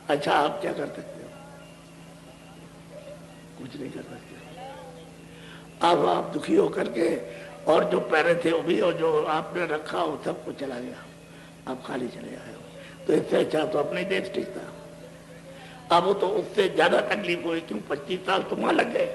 अच्छा आप क्या कर सकते हो? कुछ नहीं कर सकते। अब आप दुखी होकर के और जो पहने थे वो भी और जो आपने रखा वो सब कुछ चला गया, आप खाली चले आए हो। तो इससे अच्छा तो अपने देश ठीक था। अब वो तो उससे ज्यादा तकलीफ हुई, क्यों 25 साल तो वहां लग गए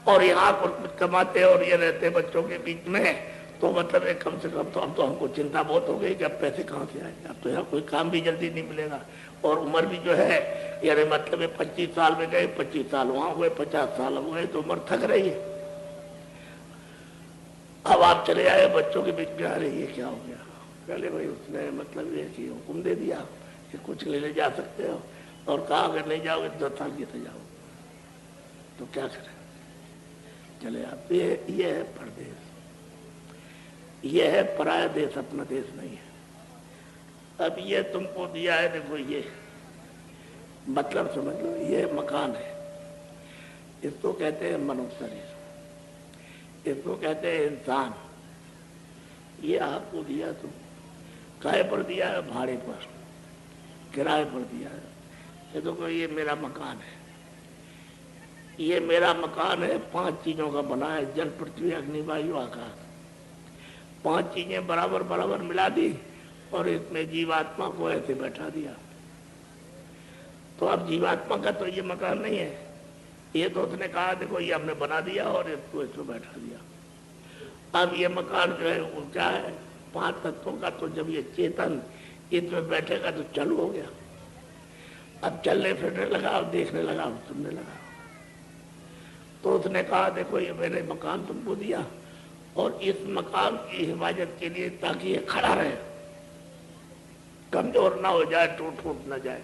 और यहाँ कुछ कमाते और ये रहते बच्चों के बीच में। तो मतलब एक कम से कम तो अब तो हमको चिंता बहुत हो गई कि अब पैसे कहाँ से आएंगे, अब तो यहाँ कोई काम भी जल्दी नहीं मिलेगा और उम्र भी जो है यानी मतलब 25 साल में गए, 25 साल वहां हुए, 50 साल हुए, तो उम्र थक रही है। अब आप चले आए बच्चों के बीच में, आ रही है क्या हो गया? पहले भाई उसने मतलब ये कि हुक्म दे दिया कि कुछ ले जा सकते हो और कहा अगर नहीं जाओगे तो 10 साल की सजा हो। तो क्या करें? चले आप, ये है परदेश, ये है पराया देश, अपना देश नहीं है। अब ये तुमको दिया है, देखो ये मतलब समझ लो, ये मकान है, इसको कहते हैं मनुष्य शरीर, इसको कहते हैं इंसान। ये आपको दिया तो काय पर दिया है? भाड़े पर, किराए पर दिया है। ये देखो ये मेरा मकान है, ये मेरा मकान है, 5 चीजों का बना है, जल पृथ्वी अग्नि वायु आकाश। 5 चीजें बराबर बराबर मिला दी और इसमें जीवात्मा को ऐसे बैठा दिया। तो अब जीवात्मा का तो ये मकान नहीं है, ये तो उसने कहा देखो ये हमने बना दिया और इसको इसमें बैठा दिया। अब ये मकान जो है वो क्या है? 5 तत्वों का। तो जब ये चेतन इसमें बैठेगा तो चालू हो गया, अब चलने फिरने लगा, अब देखने लगा, अब सुनने लगा। तो उसने कहा देखो ये मैंने मकान तुमको दिया और इस मकान की हिफाजत के लिए ताकि ये खड़ा रहे, कमजोर ना हो जाए, टूट फूट ना जाए,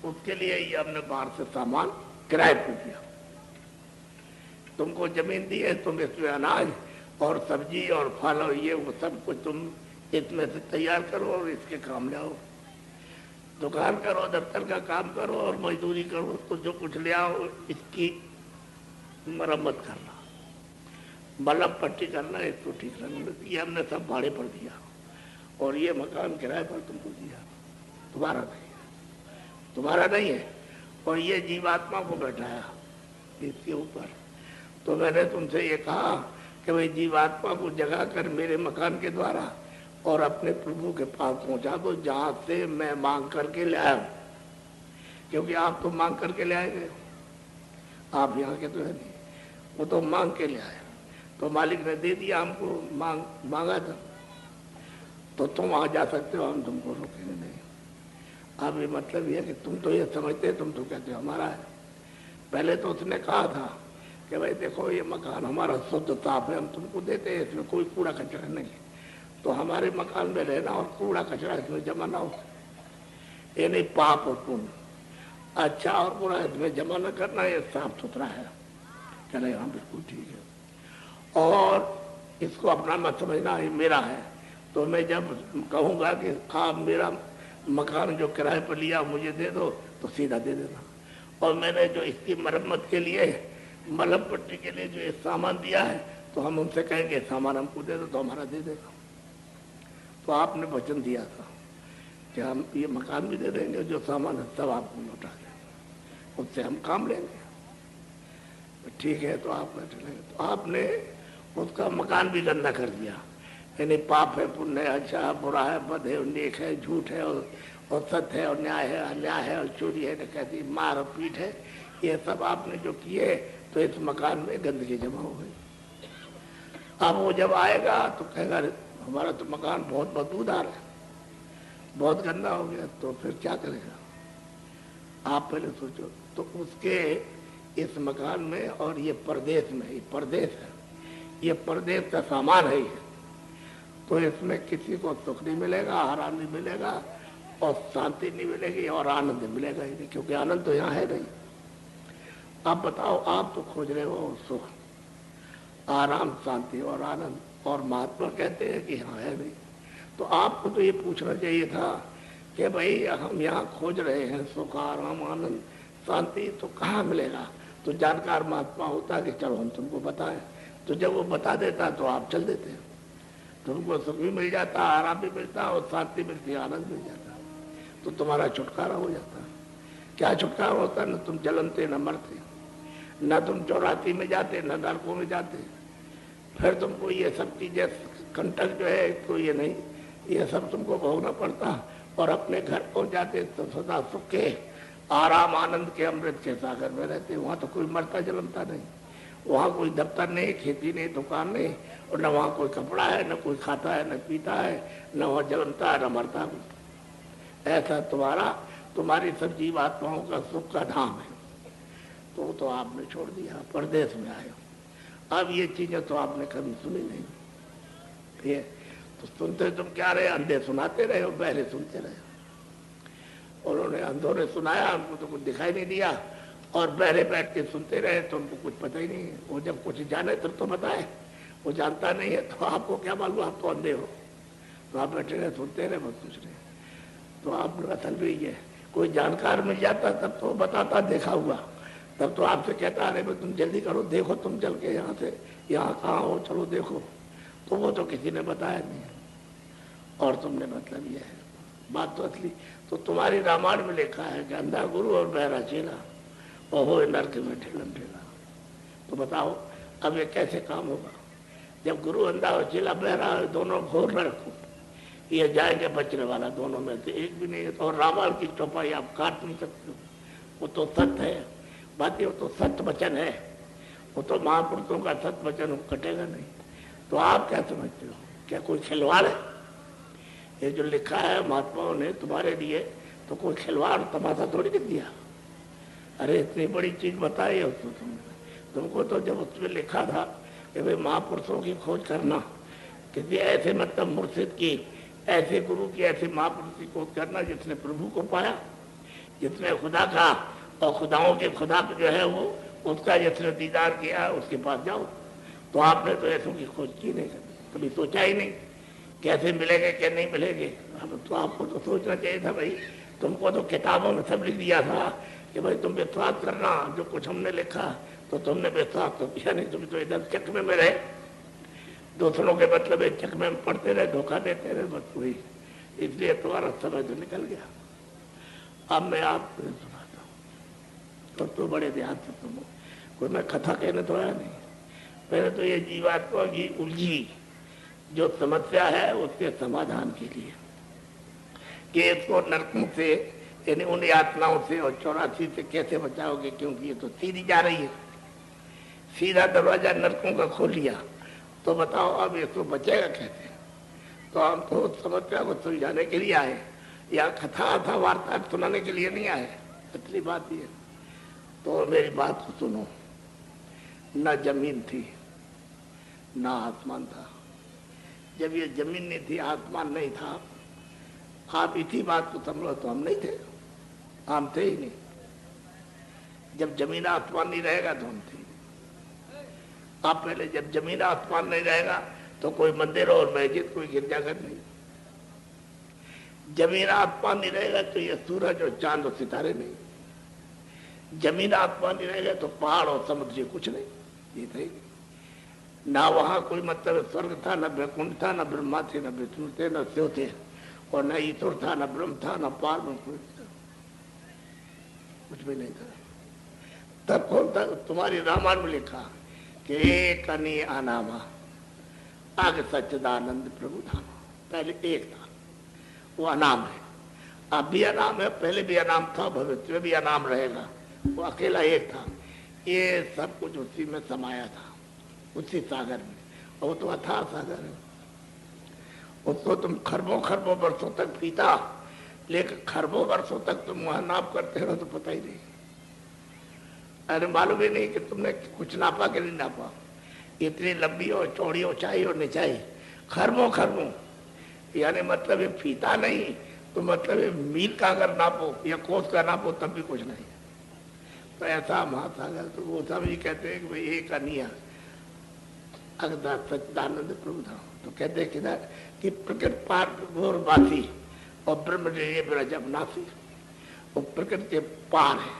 उसके लिए ये हमने बाहर से सामान किराए पर दिया। तुमको जमीन दी है, तुम इसमें अनाज और सब्जी और फल और ये वो सब कुछ तुम इसमें से तैयार करो और इसके काम ले आओ। दुकान करो, दफ्तर का काम करो और मजदूरी करो, तो जो कुछ ले आओ इसकी मरम्मत करना, बल्ब पट्टी करना, इसको ठीक रखना, ये हमने सब भाड़े पर दिया और ये मकान किराए पर तुमको दिया, तुम्हारा नहीं है, तुम्हारा नहीं है। और ये जीवात्मा को बैठाया इसके ऊपर। तो मैंने तुमसे ये कहा कि भाई जीवात्मा को जगा कर मेरे मकान के द्वारा और अपने प्रभु के पास पहुंचा दो, जहां से मैं मांग करके ले आया, क्योंकि आप तो मांग करके ले आए, आप यहाँ के तो है नहीं, वो तो मांग के ले आए। तो मालिक ने दे दिया हमको, मांगा था, तो तुम वहां जा सकते हो, हम तुमको रोकेंगे नहीं। अब ये मतलब ये कि तुम तो ये समझते, तुम तो कहते हो हमारा है। पहले तो उसने कहा था कि भाई देखो ये मकान हमारा शुद्ध साफ है, हम तुमको देते हैं, इसमें कोई कूड़ा कचरा नहीं है, तो हमारे मकान में रहना और कूड़ा कचरा इसमें जमा ना हो, ये नहीं पाप और पुण्य, अच्छा और बुरा इसमें जमा न करना, ये साफ सुथरा है। कह रहे हाँ बिल्कुल ठीक है, और इसको अपना मत समझना, ये मेरा है। तो मैं जब कहूँगा कि आप मेरा मकान जो किराए पर लिया मुझे दे दो, तो सीधा दे देना। और मैंने जो इसकी मरम्मत के लिए, मलम पट्टी के लिए जो ये सामान दिया है, तो हम उनसे कहेंगे सामान हमको दे दो, तो हमारा दे देगा। तो आपने वचन दिया था कि हम ये मकान भी दे देंगे, जो सामान है सब आपको लौटा देंगे, उससे हम काम लेंगे। ठीक है, तो आप बैठे लेंगे। तो आपने उसका मकान भी गंदा कर दिया, यानी पाप है, पुण्य है, अच्छा है, बुरा है, बद है, नेक है, झूठ है और सत्य है और न्याय है, अन्याय है और चोरी है, डकैती, मार और पीट है, ये सब आपने जो किए, तो इस मकान में गंदगी जमा हो गई। अब वो जब आएगा तो कहेगा हमारा तो मकान बहुत बदबूदार है, बहुत गंदा हो गया, तो फिर क्या करेगा? आप पहले सोचो। तो उसके इस मकान में और ये परदेश में, ये परदेश है, ये परदेश का सामान है ये, तो इसमें किसी को सुख नहीं मिलेगा, आराम नहीं मिलेगा और शांति नहीं मिलेगी और आनंद मिलेगा ही नहीं, क्योंकि आनंद तो यहाँ है नहीं। आप बताओ, आप तो खोज रहे हो सुख, आराम, शांति और आनंद, और महात्मा कहते हैं कि यहाँ है नहीं। तो आपको तो ये पूछना चाहिए था कि भाई हम यहाँ खोज रहे हैं सुख, आराम, आनंद, शांति, तो कहाँ मिलेगा? तो जानकार महात्मा होता कि चलो हम तुमको बताएं, तो जब वो बता देता तो आप चल देते, तुमको सुख भी मिल जाता, आराम भी मिलता और शांति मिलती, आनंद मिल जाता, तो तुम्हारा छुटकारा हो जाता। क्या छुटकारा होता, न तुम जलनते न मरते, न तुम चौरासी में जाते न नरकों में जाते। फिर तुमको ये सब चीजें कंटक जो है तो ये नहीं, ये सब तुमको भोगना पड़ता और अपने घर पहुंच जाते तो सदा सुख के आराम आनंद के अमृत के सागर में रहते। वहां तो कोई मरता जलमता नहीं, वहां कोई दफ्तर नहीं, खेती नहीं, दुकान नहीं, और न वहां कोई कपड़ा है, न कोई खाता है, न पीता है, न वहां जलमता है, न मरता है। ऐसा तुम्हारी सब जीव आत्माओं का सुख का धाम है। तो आपने छोड़ दिया, परदेश में आए। अब ये चीजें तो आपने कभी सुनी नहीं। ये तो सुनते तुम क्या रहे, अंधे सुनाते रहे हो, बहरे सुनते रहे। उन्होंने अंधों ने सुनाया, उनको तो कुछ दिखाई नहीं दिया, और बहरे बैठ के सुनते रहे तो उनको कुछ पता ही नहीं है। वो जब कुछ जाने तब तो बताए, वो जानता नहीं है तो आपको क्या मालूम, आप तो अंधे हो। तो आप बैठे रहे, सुनते रहे, बस कुछ नहीं। तो आप असल में ये कोई जानकार मिल जाता तब तो बताता, देखा हुआ, तब तो आपसे कहता अरे भाई तुम जल्दी करो, देखो तुम चल के यहाँ से, यहाँ कहाँ हो, चलो देखो। तो वो तो किसी ने बताया नहीं, और तुमने मतलब ये है बात तो असली। तो तुम्हारी रामायण में लिखा है कि अंधा गुरु और बहरा चेला, और हो नरक में ठेलम ठेला। तो बताओ अब ये कैसे काम होगा, जब गुरु अंधा और चेला बहरा है, दोनों घोर नरक, ये जाएंगे बचने वाला दोनों में से एक भी नहीं है। और रामायण की चौपाई आप काट नहीं सकते हो, वो तो सत्य है बात, वो तो सत्य वचन है, वो तो महापुरुषों का सत्य वचन कटेगा नहीं। तो आप क्या समझते हो, क्या कोई खिलवाड़ है? ये जो लिखा है महात्माओं ने तुम्हारे लिए, तो कोई खिलवाड़ तमाशा थोड़ी लिख दिया। अरे इतनी बड़ी चीज बताई है तो तुमको तो जब उसमें लिखा था कि भाई महापुरुषों की खोज करना, किसी ऐसे मतलब मुर्शिद की, ऐसे गुरु की, ऐसे महापुरुष की खोज करना जिसने प्रभु को पाया, जिसने खुदा का और खुदाओं के खुदा जो है वो उसका जिसने दीदार किया, उसके पास जाओ। तो आपने तो ऐसों की खोज की नहीं, कभी सोचा ही नहीं कैसे मिलेंगे क्या नहीं मिलेंगे। अब तो आपको तो सोचना चाहिए था भाई, तुमको तो किताबों में सब लिख दिया था कि भाई तुम विश्वास करना, जो कुछ हमने लिखा तो तुमने विश्वास तो किया नहीं। तुम तो इधर चकमे में रहे, दूसरों के मतलब चकमे में पढ़ते रहे, धोखा देते रहे, बस वही, इसलिए तुम्हारा समय तो निकल गया। अब मैं आपको सुनाता हूँ, तो बड़े ध्यान से सुनो, कोई मैं कथा कहने तो आया नहीं। पहले तो ये जीवात्मा की उलझी जो समस्या है उसके समाधान के लिए कि इसको नरकों से, यानी उन यातनाओं से और 84 से कैसे बचाओगे, क्योंकि ये तो सीधी जा रही है, सीधा दरवाजा नरकों का खोल लिया। तो बताओ अब इसको बचेगा कैसे? तो हम तो उस समस्या को सुलझाने के लिए आए, या कथा अथा वार्ता सुनाने के लिए नहीं आए। असली बात ये, तो मेरी बात को सुनो। न जमीन थी ना आसमान था। जब ये जमीन नहीं थी, आसमान नहीं था, आप इसी बात को समझो तो हम नहीं थे, हम थे ही नहीं। जब जमीन आसमान नहीं रहेगा तो हम थे। आप पहले जब जमीन आसमान नहीं रहेगा तो कोई मंदिर और मस्जिद, कोई गिरजाघर नहीं। जमीन आसमान नहीं रहेगा तो ये सूरज और चांद और सितारे नहीं। जमीन आसमान नहीं रहेगा तो पहाड़ और समुद्र कुछ नहीं, ये थे ना। वहां कोई मतलब स्वर्ग था, न वैकुंठ था, न ब्रह्मा थे, न विष्णु थे, न शिव थे, और न ईश्वर था, न ब्रह्म था, न पार में कोई था, कुछ भी नहीं था। तब कौन था? तुम्हारी रामायण में लिखा कि एक अनी अनामा आग सच्चिदानंद प्रभु धाम। पहले एक था, वो अनाम है, अब भी अनाम है, पहले भी अनाम था, भविष्य में भी अनाम रहेगा। वो अकेला एक था, ये सब कुछ उसी में समाया था, उसी सागर में। और वो तो अथाह सागर है, उसको तुम खरबों खरबों वर्षों तक पीता, लेकिन खरबों वर्षों तक तुम वहां नाप करते रहो तो पता ही नहीं। अरे मालूम ही नहीं कि तुमने कुछ नापा कि नहीं नापा। इतनी लंबी और चौड़ी ऊंचाई और निचाई, खरबों खरबों, यानी मतलब ये पीता नहीं तो मतलब ये मील का अगर नापो या कोस का नापो तब भी कुछ नहीं। तो ऐसा महासागर, तो वो सब ये कहते हैं कि भाई एक अनिया अगदा सच्चिदानंद प्रभु धाम। तो कहते हैं कि प्रकृति पार बासी और ब्रह्म ब्रज अविनाशी, वो प्रकृति के पार है,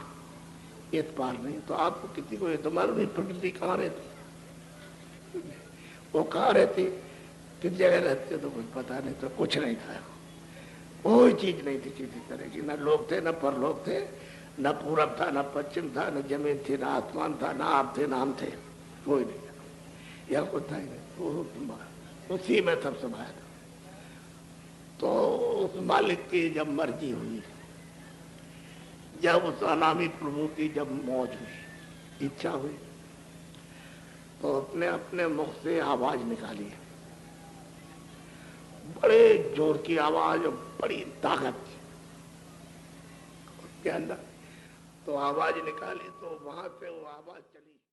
ये पार नहीं। तो आपको किसी को ये तो मालूम नहीं प्रकृति कहाँ रहती, वो कहाँ रहती, किस जगह रहती, तो कुछ पता नहीं। तो कुछ नहीं था, कोई चीज नहीं थी किसी तरह की, न लोग थे न परलोक थे, न पूरब था, न पश्चिम था, न जमीन थी, न आसमान था, न आप थे, नाम थे, कोई नहीं। यह कुछ था ही नहीं, उसी में सब समाया था। तो उस मालिक की जब मर्जी हुई, जब उस अनामी प्रभु की जब मौज हुई, इच्छा हुई, तो उसने अपने मुख से आवाज निकाली, बड़े जोर की आवाज और बड़ी ताकत उसके अंदर। तो आवाज निकाली तो वहां से वो आवाज चली।